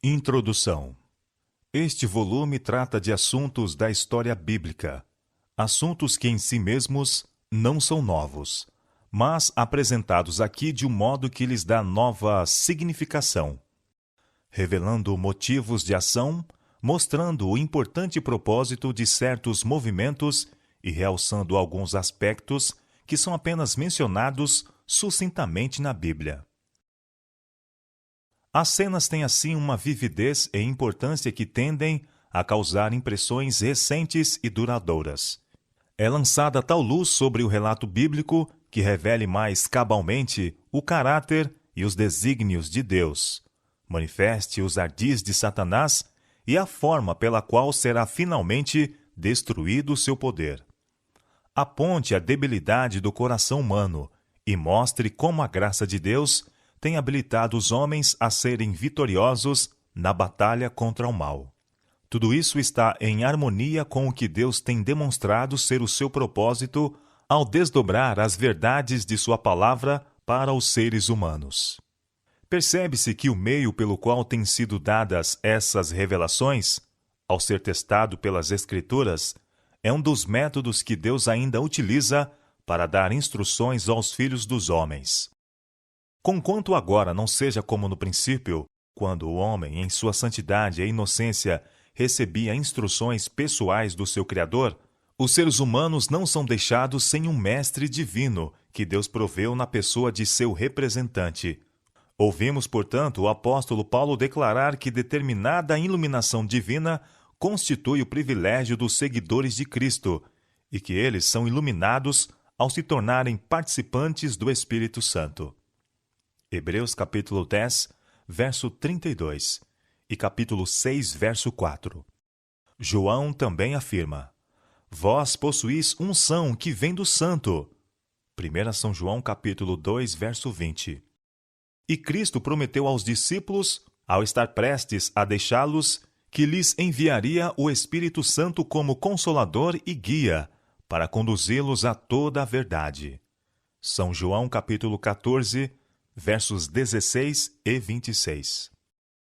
Introdução. Este volume trata de assuntos da história bíblica, assuntos que em si mesmos não são novos, mas apresentados aqui de um modo que lhes dá nova significação, revelando motivos de ação, mostrando o importante propósito de certos movimentos e realçando alguns aspectos que são apenas mencionados sucintamente na Bíblia. As cenas têm assim uma vividez e importância que tendem a causar impressões recentes e duradouras. É lançada tal luz sobre o relato bíblico que revele mais cabalmente o caráter e os desígnios de Deus, manifeste os ardis de Satanás e a forma pela qual será finalmente destruído o seu poder. Aponte a debilidade do coração humano e mostre como a graça de Deus tem habilitado os homens a serem vitoriosos na batalha contra o mal. Tudo isso está em harmonia com o que Deus tem demonstrado ser o seu propósito ao desdobrar as verdades de sua palavra para os seres humanos. Percebe-se que o meio pelo qual têm sido dadas essas revelações, ao ser testado pelas Escrituras, é um dos métodos que Deus ainda utiliza para dar instruções aos filhos dos homens. Conquanto agora não seja como no princípio, quando o homem, em sua santidade e inocência, recebia instruções pessoais do seu Criador, os seres humanos não são deixados sem um mestre divino que Deus proveu na pessoa de seu representante. Ouvimos, portanto, o apóstolo Paulo declarar que determinada iluminação divina constitui o privilégio dos seguidores de Cristo e que eles são iluminados ao se tornarem participantes do Espírito Santo. Hebreus capítulo 10, verso 32 e capítulo 6, verso 4. João também afirma: Vós possuís unção que vem do Santo. 1 São João capítulo 2, verso 20. E Cristo prometeu aos discípulos, ao estar prestes a deixá-los, que lhes enviaria o Espírito Santo como consolador e guia, para conduzi-los a toda a verdade. São João capítulo 14, versos 16 e 26.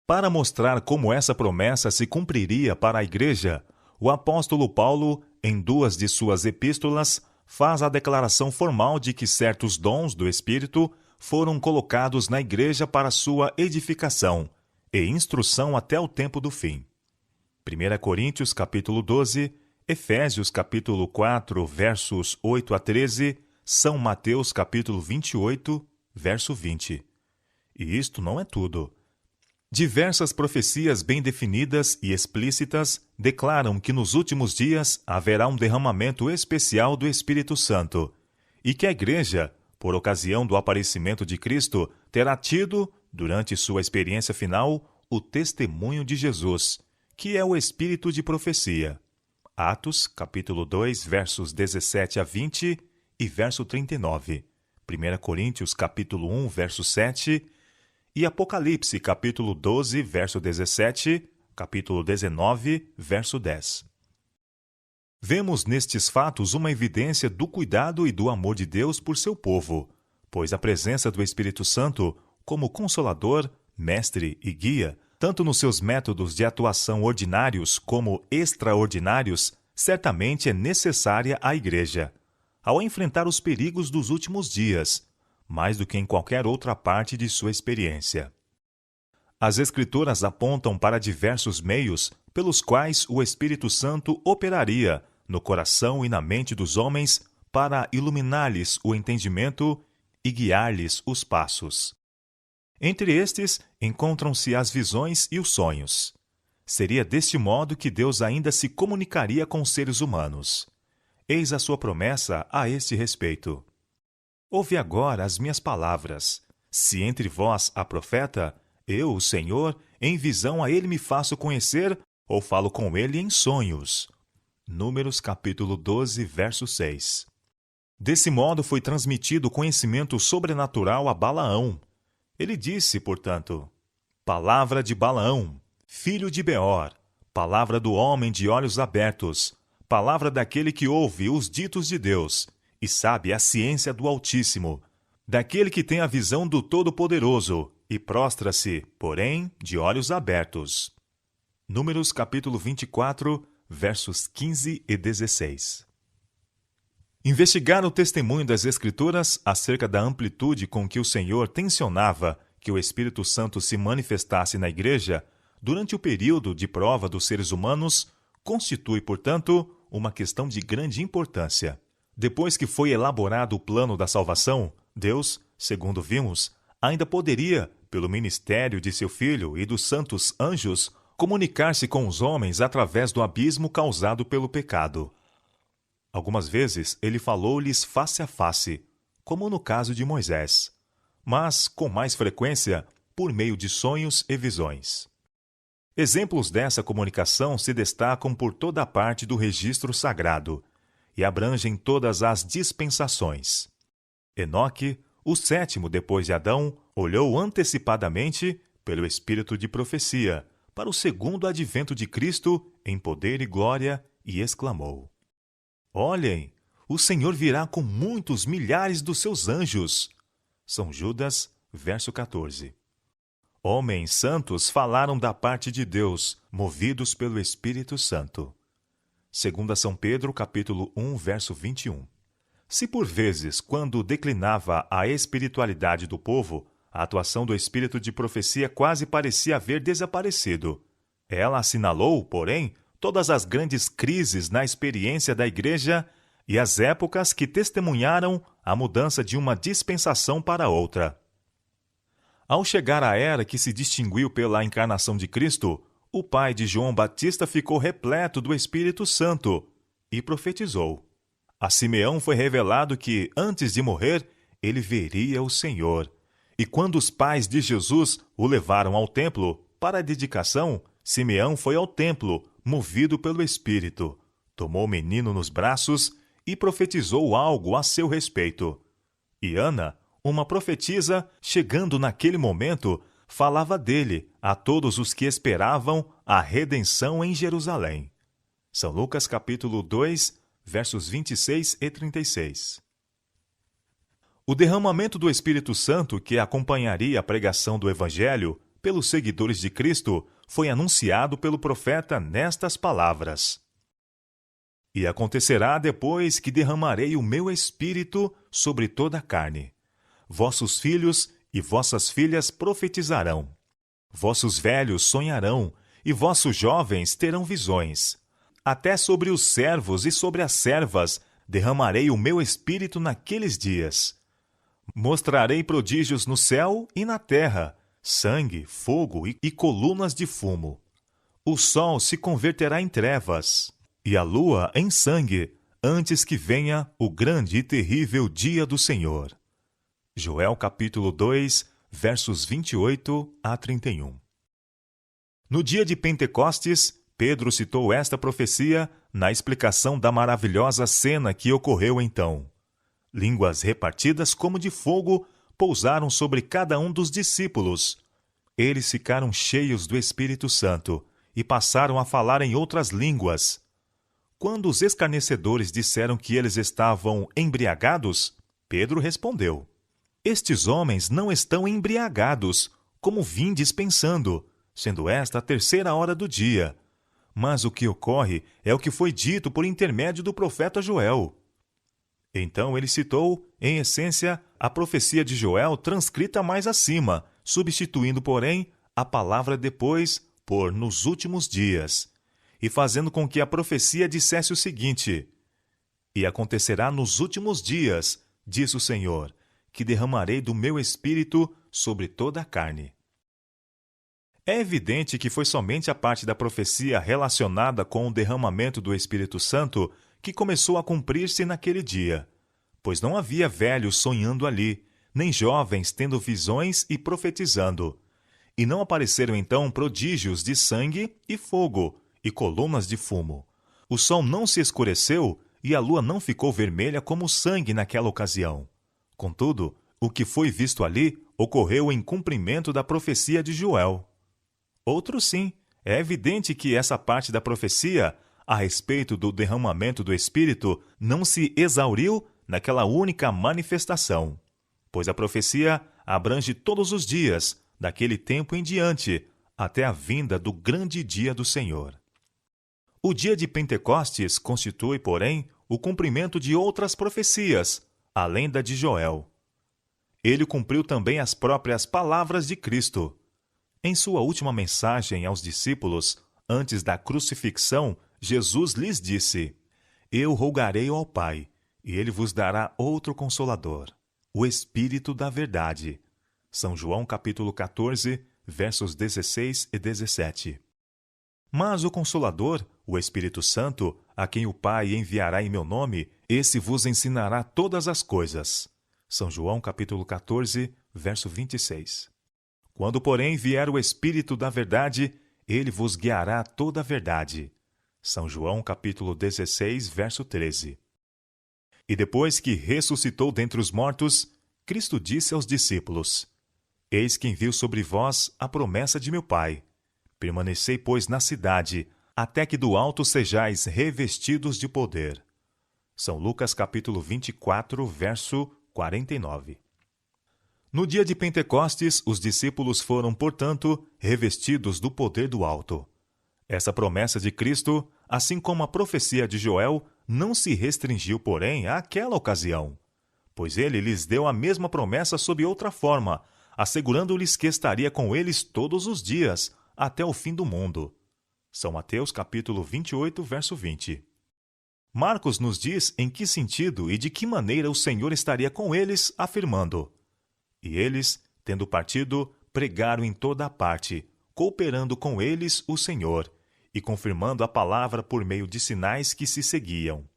Para mostrar como essa promessa se cumpriria para a Igreja, o apóstolo Paulo, em duas de suas epístolas, faz a declaração formal de que certos dons do Espírito foram colocados na Igreja para sua edificação e instrução até o tempo do fim. 1 Coríntios capítulo 12, Efésios capítulo 4, versos 8 a 13, São Mateus capítulo 28, verso 20. E isto não é tudo. Diversas profecias bem definidas e explícitas declaram que nos últimos dias haverá um derramamento especial do Espírito Santo e que a Igreja, por ocasião do aparecimento de Cristo, terá tido, durante sua experiência final, o testemunho de Jesus, que é o Espírito de profecia. Atos, capítulo 2, versos 17 a 20 e verso 39. 1 Coríntios, capítulo 1, verso 7, e Apocalipse, capítulo 12, verso 17, capítulo 19, verso 10. Vemos nestes fatos uma evidência do cuidado e do amor de Deus por seu povo, pois a presença do Espírito Santo, como consolador, mestre e guia, tanto nos seus métodos de atuação ordinários como extraordinários, certamente é necessária à Igreja, ao enfrentar os perigos dos últimos dias, mais do que em qualquer outra parte de sua experiência. As Escrituras apontam para diversos meios pelos quais o Espírito Santo operaria no coração e na mente dos homens para iluminar-lhes o entendimento e guiar-lhes os passos. Entre estes, encontram-se as visões e os sonhos. Seria deste modo que Deus ainda se comunicaria com os seres humanos. Eis a sua promessa a este respeito. Ouve agora as minhas palavras. Se entre vós há profeta, eu, o Senhor, em visão a ele me faço conhecer, ou falo com ele em sonhos. Números capítulo 12, verso 6. Desse modo foi transmitido o conhecimento sobrenatural a Balaão. Ele disse, portanto, palavra de Balaão, filho de Beor, palavra do homem de olhos abertos, palavra daquele que ouve os ditos de Deus e sabe a ciência do Altíssimo, daquele que tem a visão do Todo-Poderoso e prostra-se, porém, de olhos abertos. Números capítulo 24, versos 15 e 16. Investigar o testemunho das Escrituras acerca da amplitude com que o Senhor tensionava que o Espírito Santo se manifestasse na Igreja durante o período de prova dos seres humanos constitui, portanto, uma questão de grande importância. Depois que foi elaborado o plano da salvação, Deus, segundo vimos, ainda poderia, pelo ministério de seu Filho e dos santos anjos, comunicar-se com os homens através do abismo causado pelo pecado. Algumas vezes ele falou-lhes face a face, como no caso de Moisés, mas, com mais frequência, por meio de sonhos e visões. Exemplos dessa comunicação se destacam por toda a parte do registro sagrado e abrangem todas as dispensações. Enoque, o sétimo depois de Adão, olhou antecipadamente, pelo espírito de profecia, para o segundo advento de Cristo em poder e glória e exclamou: Olhem, o Senhor virá com muitos milhares dos seus anjos. São Judas, verso 14. Homens santos falaram da parte de Deus, movidos pelo Espírito Santo. 2 São Pedro, capítulo 1, verso 21. Se por vezes, quando declinava a espiritualidade do povo, a atuação do espírito de profecia quase parecia haver desaparecido, ela assinalou, porém, todas as grandes crises na experiência da Igreja e as épocas que testemunharam a mudança de uma dispensação para outra. Ao chegar à era que se distinguiu pela encarnação de Cristo, o pai de João Batista ficou repleto do Espírito Santo e profetizou. A Simeão foi revelado que, antes de morrer, ele veria o Senhor. E quando os pais de Jesus o levaram ao templo para a dedicação, Simeão foi ao templo, movido pelo Espírito, tomou o menino nos braços e profetizou algo a seu respeito. E Ana, uma profetisa, chegando naquele momento, falava dele a todos os que esperavam a redenção em Jerusalém. São Lucas capítulo 2, versos 26 e 36. O derramamento do Espírito Santo que acompanharia a pregação do Evangelho pelos seguidores de Cristo foi anunciado pelo profeta nestas palavras: E acontecerá depois que derramarei o meu Espírito sobre toda a carne. Vossos filhos e vossas filhas profetizarão. Vossos velhos sonharão, e vossos jovens terão visões. Até sobre os servos e sobre as servas derramarei o meu Espírito naqueles dias. Mostrarei prodígios no céu e na terra, sangue, fogo e colunas de fumo. O sol se converterá em trevas, e a lua em sangue, antes que venha o grande e terrível dia do Senhor. Joel capítulo 2, versos 28 a 31. No dia de Pentecostes, Pedro citou esta profecia na explicação da maravilhosa cena que ocorreu então. Línguas repartidas como de fogo pousaram sobre cada um dos discípulos. Eles ficaram cheios do Espírito Santo e passaram a falar em outras línguas. Quando os escarnecedores disseram que eles estavam embriagados, Pedro respondeu: Estes homens não estão embriagados, como vindes pensando, sendo esta a 3ª hora do dia. Mas o que ocorre é o que foi dito por intermédio do profeta Joel. Então ele citou, em essência, a profecia de Joel transcrita mais acima, substituindo, porém, a palavra depois por nos últimos dias, e fazendo com que a profecia dissesse o seguinte: E acontecerá nos últimos dias, diz o Senhor, que derramarei do meu Espírito sobre toda a carne. É evidente que foi somente a parte da profecia relacionada com o derramamento do Espírito Santo que começou a cumprir-se naquele dia, pois não havia velhos sonhando ali, nem jovens tendo visões e profetizando, e não apareceram então prodígios de sangue e fogo e colunas de fumo. O sol não se escureceu e a lua não ficou vermelha como sangue naquela ocasião. Contudo, o que foi visto ali ocorreu em cumprimento da profecia de Joel. Outro sim, é evidente que essa parte da profecia, a respeito do derramamento do Espírito, não se exauriu naquela única manifestação, pois a profecia abrange todos os dias, daquele tempo em diante, até a vinda do grande dia do Senhor. O dia de Pentecostes constitui, porém, o cumprimento de outras profecias, além da de Joel. Ele cumpriu também as próprias palavras de Cristo. Em sua última mensagem aos discípulos, antes da crucifixão, Jesus lhes disse: Eu rogarei ao Pai, e ele vos dará outro Consolador, o Espírito da Verdade. São João capítulo 14, versos 16 e 17. Mas o Consolador, o Espírito Santo, a quem o Pai enviará em meu nome, esse vos ensinará todas as coisas. São João capítulo 14, verso 26. Quando, porém, vier o Espírito da Verdade, ele vos guiará toda a verdade. São João capítulo 16, verso 13. E depois que ressuscitou dentre os mortos, Cristo disse aos discípulos: Eis que envio sobre vós a promessa de meu Pai. Permanecei, pois, na cidade, até que do alto sejais revestidos de poder. São Lucas capítulo 24, verso 49. No dia de Pentecostes, os discípulos foram, portanto, revestidos do poder do alto. Essa promessa de Cristo, assim como a profecia de Joel, não se restringiu, porém, àquela ocasião, pois ele lhes deu a mesma promessa sob outra forma, assegurando-lhes que estaria com eles todos os dias, até o fim do mundo. São Mateus capítulo 28, verso 20. Marcos nos diz em que sentido e de que maneira o Senhor estaria com eles, afirmando: E eles, tendo partido, pregaram em toda a parte, cooperando com eles o Senhor, e confirmando a palavra por meio de sinais que se seguiam.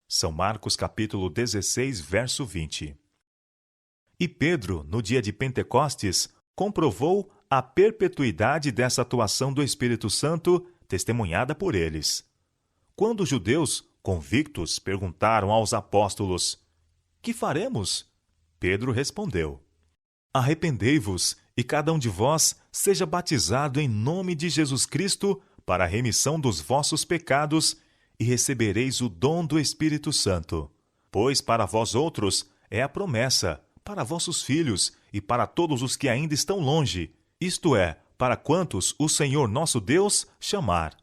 São Marcos capítulo 16, verso 20. E Pedro, no dia de Pentecostes, comprovou a perpetuidade dessa atuação do Espírito Santo, testemunhada por eles. Quando os judeus, convictos, perguntaram aos apóstolos: Que faremos? Pedro respondeu: Arrependei-vos, e cada um de vós seja batizado em nome de Jesus Cristo para a remissão dos vossos pecados, e recebereis o dom do Espírito Santo. Pois para vós outros é a promessa, para vossos filhos e para todos os que ainda estão longe, isto é, para quantos o Senhor nosso Deus chamar.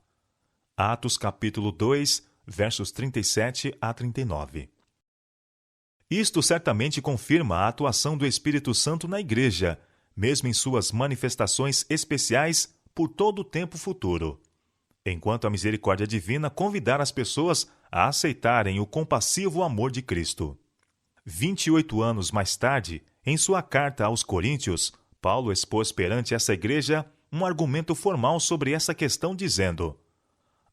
Atos capítulo 2, versos 37 a 39. Isto certamente confirma a atuação do Espírito Santo na Igreja, mesmo em suas manifestações especiais por todo o tempo futuro. Enquanto a misericórdia divina convidar as pessoas a aceitarem o compassivo amor de Cristo. 28 anos mais tarde, em sua carta aos Coríntios, Paulo expôs perante essa igreja um argumento formal sobre essa questão, dizendo: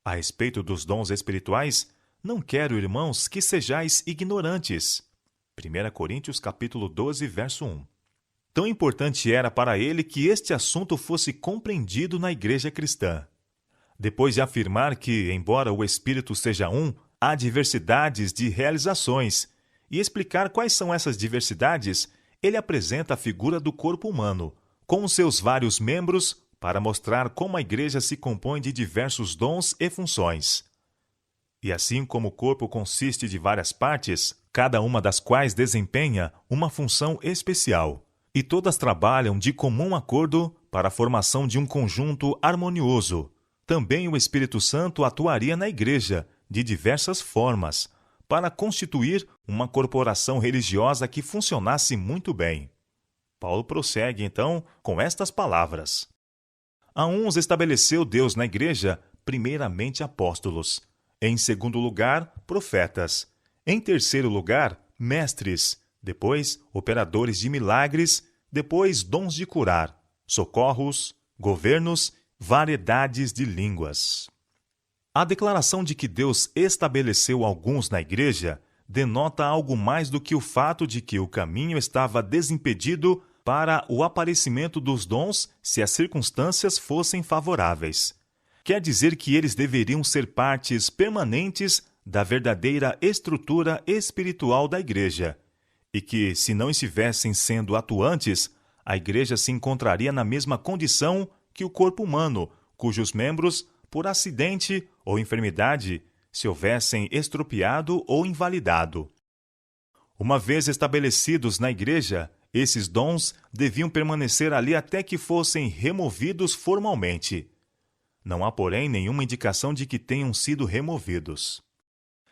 A respeito dos dons espirituais, não quero, irmãos, que sejais ignorantes. 1 Coríntios capítulo 12, verso 1. Tão importante era para ele que este assunto fosse compreendido na igreja cristã. Depois de afirmar que, embora o Espírito seja um, há diversidades de realizações, e explicar quais são essas diversidades, ele apresenta a figura do corpo humano, com os seus vários membros, para mostrar como a igreja se compõe de diversos dons e funções. E assim como o corpo consiste de várias partes, cada uma das quais desempenha uma função especial, e todas trabalham de comum acordo para a formação de um conjunto harmonioso, também o Espírito Santo atuaria na igreja, de diversas formas, para constituir uma corporação religiosa que funcionasse muito bem. Paulo prossegue, então, com estas palavras: A uns estabeleceu Deus na igreja, primeiramente apóstolos, em segundo lugar, profetas, em terceiro lugar, mestres, depois, operadores de milagres, depois, dons de curar, socorros, governos, variedades de línguas. A declaração de que Deus estabeleceu alguns na igreja denota algo mais do que o fato de que o caminho estava desimpedido para o aparecimento dos dons se as circunstâncias fossem favoráveis. Quer dizer que eles deveriam ser partes permanentes da verdadeira estrutura espiritual da igreja, e que, se não estivessem sendo atuantes, a igreja se encontraria na mesma condição que o corpo humano, cujos membros, por acidente ou enfermidade, se houvessem estropiado ou invalidado. Uma vez estabelecidos na igreja, esses dons deviam permanecer ali até que fossem removidos formalmente. Não há, porém, nenhuma indicação de que tenham sido removidos.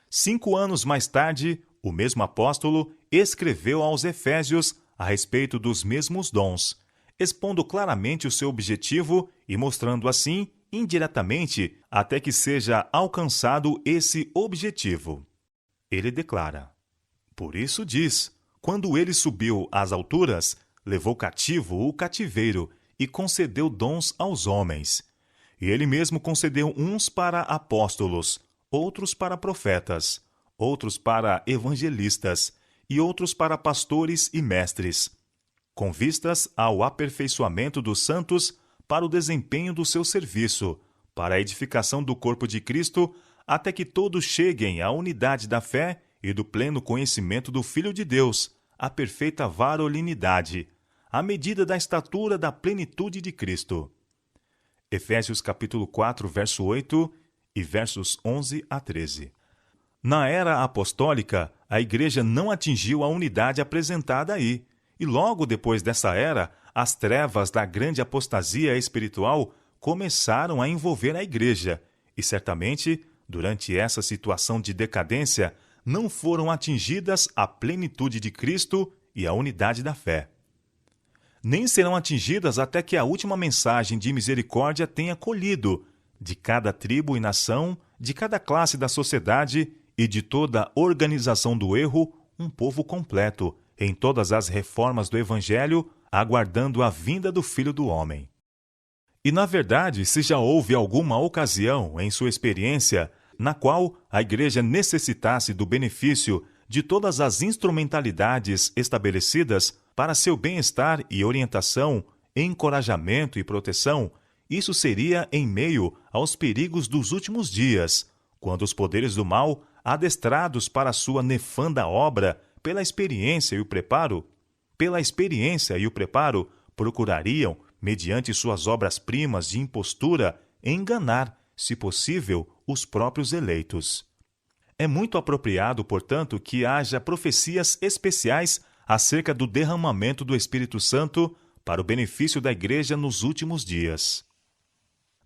5 anos mais tarde, o mesmo apóstolo escreveu aos Efésios a respeito dos mesmos dons, expondo claramente o seu objetivo e mostrando assim, indiretamente, até que seja alcançado esse objetivo. Ele declara: por isso diz, quando ele subiu às alturas, levou cativo o cativeiro e concedeu dons aos homens. E ele mesmo concedeu uns para apóstolos, outros para profetas, outros para evangelistas e outros para pastores e mestres, com vistas ao aperfeiçoamento dos santos para o desempenho do seu serviço, para a edificação do corpo de Cristo, até que todos cheguem à unidade da fé e do pleno conhecimento do Filho de Deus, à perfeita varolinidade, à medida da estatura da plenitude de Cristo. Efésios capítulo 4, verso 8 e versos 11 a 13. Na era apostólica, a igreja não atingiu a unidade apresentada aí, e logo depois dessa era, as trevas da grande apostasia espiritual começaram a envolver a igreja, e certamente, durante essa situação de decadência, não foram atingidas a plenitude de Cristo e a unidade da fé. Nem serão atingidas até que a última mensagem de misericórdia tenha colhido, de cada tribo e nação, de cada classe da sociedade e de toda organização do erro, um povo completo, em todas as reformas do Evangelho, aguardando a vinda do Filho do Homem. E, na verdade, se já houve alguma ocasião em sua experiência na qual a igreja necessitasse do benefício de todas as instrumentalidades estabelecidas para seu bem-estar e orientação, encorajamento e proteção, isso seria em meio aos perigos dos últimos dias, quando os poderes do mal, adestrados para sua nefanda obra pela experiência e o preparo, procurariam, mediante suas obras-primas de impostura, enganar, se possível, os próprios eleitos. É muito apropriado, portanto, que haja profecias especiais acerca do derramamento do Espírito Santo para o benefício da Igreja nos últimos dias.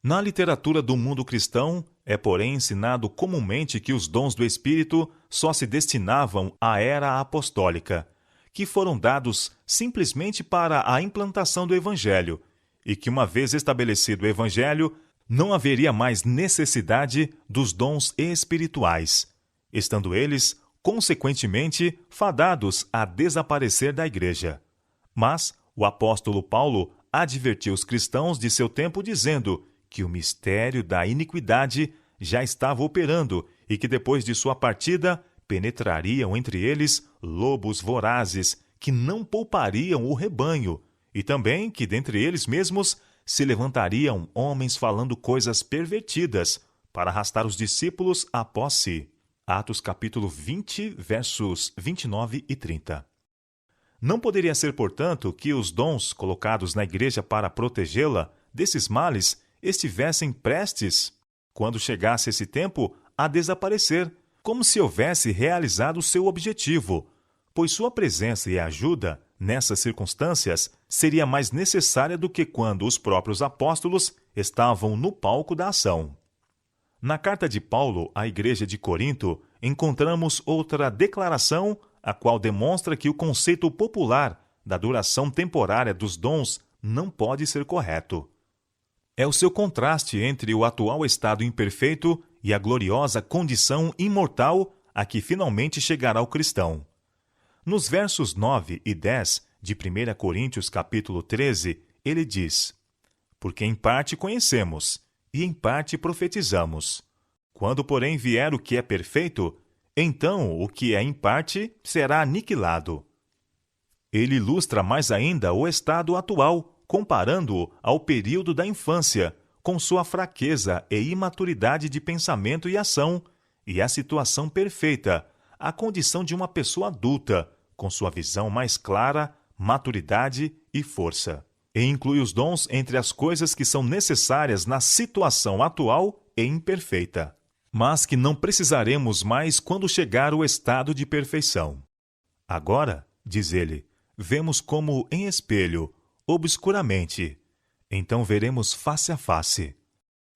Na literatura do mundo cristão, é porém ensinado comumente que os dons do Espírito só se destinavam à era apostólica, que foram dados simplesmente para a implantação do Evangelho, e que, uma vez estabelecido o Evangelho, não haveria mais necessidade dos dons espirituais, estando eles, consequentemente, fadados a desaparecer da Igreja. Mas o apóstolo Paulo advertiu os cristãos de seu tempo dizendo que o mistério da iniquidade já estava operando e que depois de sua partida penetrariam entre eles lobos vorazes que não poupariam o rebanho, e também que dentre eles mesmos se levantariam homens falando coisas pervertidas para arrastar os discípulos após si. Atos capítulo 20, versos 29 e 30. Não poderia ser, portanto, que os dons colocados na igreja para protegê-la desses males estivessem prestes, quando chegasse esse tempo, a desaparecer, como se houvesse realizado seu objetivo, pois sua presença e ajuda, nessas circunstâncias, seria mais necessária do que quando os próprios apóstolos estavam no palco da ação. Na carta de Paulo à igreja de Corinto, encontramos outra declaração, a qual demonstra que o conceito popular da duração temporária dos dons não pode ser correto. É o seu contraste entre o atual estado imperfeito e a gloriosa condição imortal a que finalmente chegará o cristão. Nos versos 9 e 10 de 1 Coríntios capítulo 13, ele diz: porque em parte conhecemos, e em parte profetizamos. Quando, porém, vier o que é perfeito, então o que é em parte será aniquilado. Ele ilustra mais ainda o estado atual, comparando-o ao período da infância, com sua fraqueza e imaturidade de pensamento e ação, e a situação perfeita, a condição de uma pessoa adulta, com sua visão mais clara, maturidade e força. E inclui os dons entre as coisas que são necessárias na situação atual e imperfeita, mas que não precisaremos mais quando chegar o estado de perfeição. Agora, diz ele, vemos como em espelho, obscuramente. Então veremos face a face.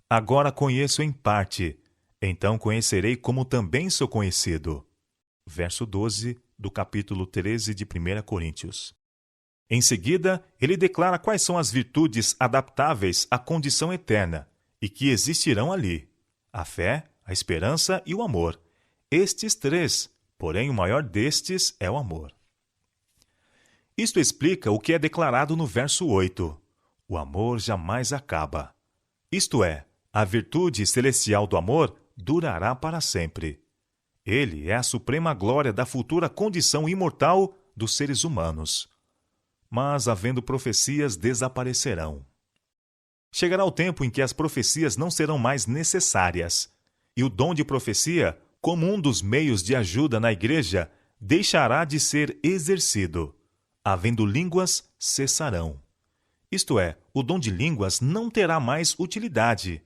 Agora conheço em parte, então conhecerei como também sou conhecido. Verso 12 do capítulo 13 de 1 Coríntios. Em seguida, ele declara quais são as virtudes adaptáveis à condição eterna e que existirão ali: a fé, a esperança e o amor. Estes três, porém o maior destes é o amor. Isto explica o que é declarado no verso 8. O amor jamais acaba. Isto é, a virtude celestial do amor durará para sempre. Ele é a suprema glória da futura condição imortal dos seres humanos. Mas, havendo profecias, desaparecerão. Chegará o tempo em que as profecias não serão mais necessárias, e o dom de profecia, como um dos meios de ajuda na igreja, deixará de ser exercido. Havendo línguas, cessarão. Isto é, o dom de línguas não terá mais utilidade.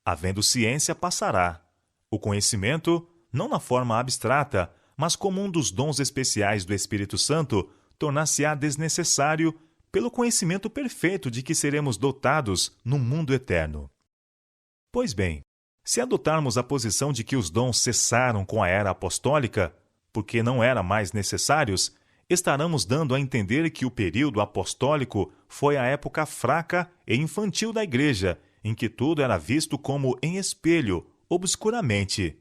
Havendo ciência, passará. O conhecimento, não na forma abstrata, mas como um dos dons especiais do Espírito Santo, tornar-se-á desnecessário pelo conhecimento perfeito de que seremos dotados no mundo eterno. Pois bem, se adotarmos a posição de que os dons cessaram com a era apostólica, porque não eram mais necessários, estaremos dando a entender que o período apostólico foi a época fraca e infantil da igreja, em que tudo era visto como em espelho, obscuramente.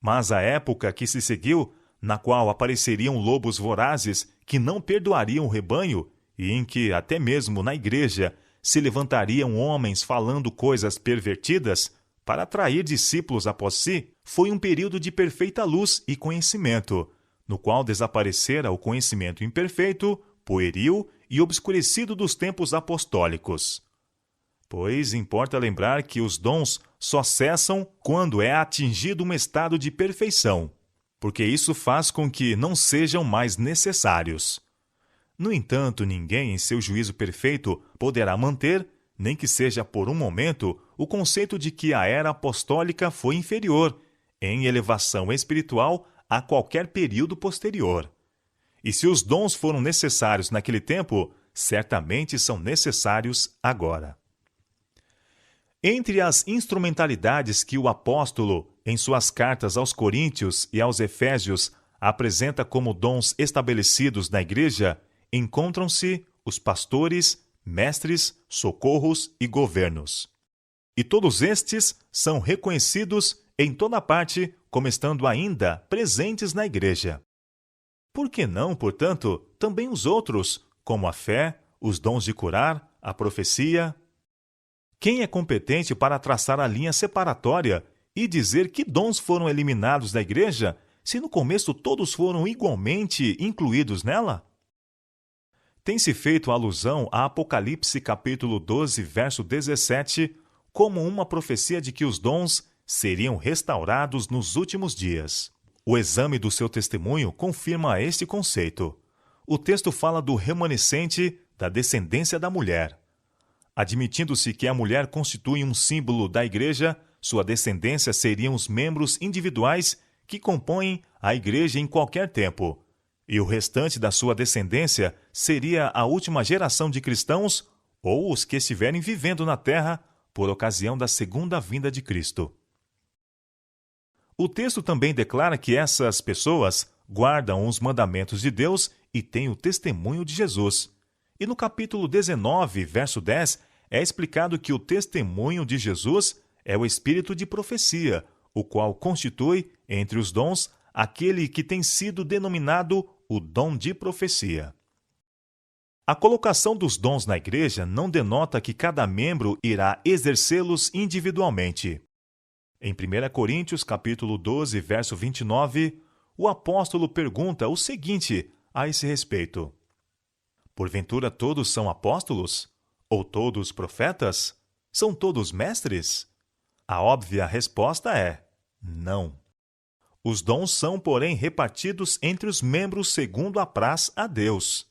Mas a época que se seguiu, na qual apareceriam lobos vorazes que não perdoariam o rebanho, e em que, até mesmo na igreja, se levantariam homens falando coisas pervertidas para atrair discípulos após si, foi um período de perfeita luz e conhecimento, no qual desaparecera o conhecimento imperfeito, pueril e obscurecido dos tempos apostólicos. Pois importa lembrar que os dons só cessam quando é atingido um estado de perfeição, porque isso faz com que não sejam mais necessários. No entanto, ninguém, em seu juízo perfeito, poderá manter, nem que seja por um momento, o conceito de que a era apostólica foi inferior, em elevação espiritual, a qualquer período posterior. E se os dons foram necessários naquele tempo, certamente são necessários agora. Entre as instrumentalidades que o apóstolo, em suas cartas aos Coríntios e aos Efésios, apresenta como dons estabelecidos na igreja, encontram-se os pastores, mestres, socorros e governos. E todos estes são reconhecidos em toda parte como estando ainda presentes na igreja. Por que não, portanto, também os outros, como a fé, os dons de curar, a profecia? Quem é competente para traçar a linha separatória e dizer que dons foram eliminados da igreja, se no começo todos foram igualmente incluídos nela? Tem-se feito alusão a Apocalipse capítulo 12, verso 17, como uma profecia de que os dons seriam restaurados nos últimos dias. O exame do seu testemunho confirma este conceito. O texto fala do remanescente da descendência da mulher. Admitindo-se que a mulher constitui um símbolo da igreja, sua descendência seriam os membros individuais que compõem a igreja em qualquer tempo, e o restante da sua descendência seria a última geração de cristãos ou os que estiverem vivendo na terra por ocasião da segunda vinda de Cristo. O texto também declara que essas pessoas guardam os mandamentos de Deus e têm o testemunho de Jesus. E no capítulo 19, verso 10, é explicado que o testemunho de Jesus é o espírito de profecia, o qual constitui, entre os dons, aquele que tem sido denominado o dom de profecia. A colocação dos dons na igreja não denota que cada membro irá exercê-los individualmente. Em 1 Coríntios, capítulo 12, verso 29, o apóstolo pergunta o seguinte a esse respeito: porventura todos são apóstolos? Ou todos profetas? São todos mestres? A óbvia resposta é: não. Os dons são, porém, repartidos entre os membros segundo apraz a Deus.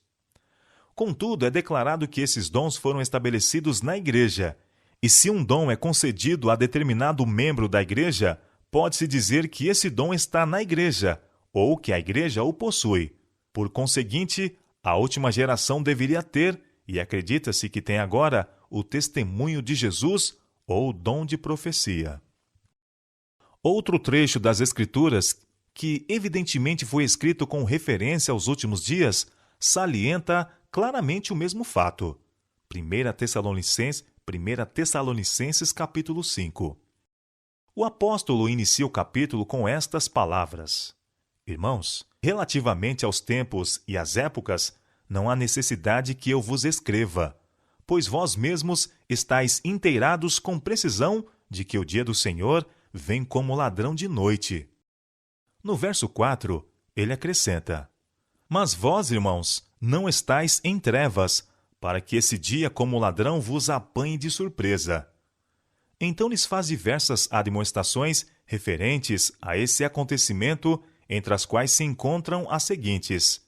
Contudo, é declarado que esses dons foram estabelecidos na igreja, e se um dom é concedido a determinado membro da igreja, pode-se dizer que esse dom está na igreja, ou que a igreja o possui. Por conseguinte, A última geração deveria ter, e acredita-se que tem agora, o testemunho de Jesus ou o dom de profecia. Outro trecho das Escrituras, que evidentemente foi escrito com referência aos últimos dias, salienta claramente o mesmo fato. 1 Tessalonicenses capítulo 5. O apóstolo inicia o capítulo com estas palavras: Irmãos, relativamente aos tempos e às épocas, não há necessidade que eu vos escreva, pois vós mesmos estáis inteirados com precisão de que o dia do Senhor vem como ladrão de noite. No verso 4, ele acrescenta: Mas vós, irmãos, não estáis em trevas, para que esse dia como ladrão vos apanhe de surpresa. Então lhes faz diversas admoestações referentes a esse acontecimento, entre as quais se encontram as seguintes: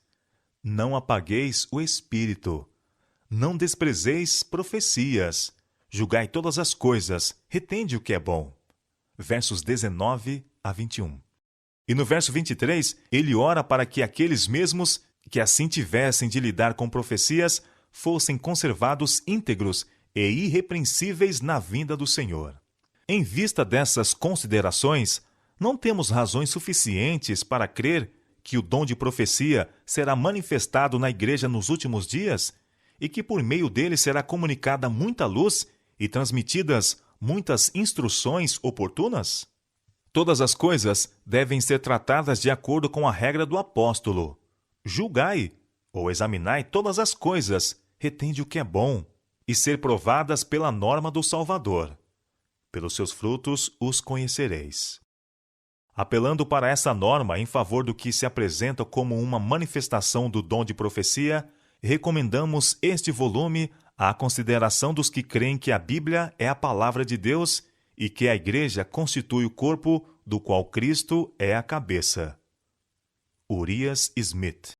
Não apagueis o espírito, não desprezeis profecias, julgai todas as coisas, retende o que é bom. Versos 19 a 21. E no verso 23, ele ora para que aqueles mesmos que assim tivessem de lidar com profecias fossem conservados íntegros e irrepreensíveis na vinda do Senhor. Em vista dessas considerações, não temos razões suficientes para crer que o dom de profecia será manifestado na igreja nos últimos dias e que por meio dele será comunicada muita luz e transmitidas muitas instruções oportunas? Todas as coisas devem ser tratadas de acordo com a regra do apóstolo: julgai ou examinai todas as coisas, retende o que é bom, e ser provadas pela norma do Salvador. Pelos seus frutos os conhecereis. Apelando para essa norma em favor do que se apresenta como uma manifestação do dom de profecia, recomendamos este volume à consideração dos que creem que a Bíblia é a palavra de Deus e que a Igreja constitui o corpo do qual Cristo é a cabeça. Urias Smith.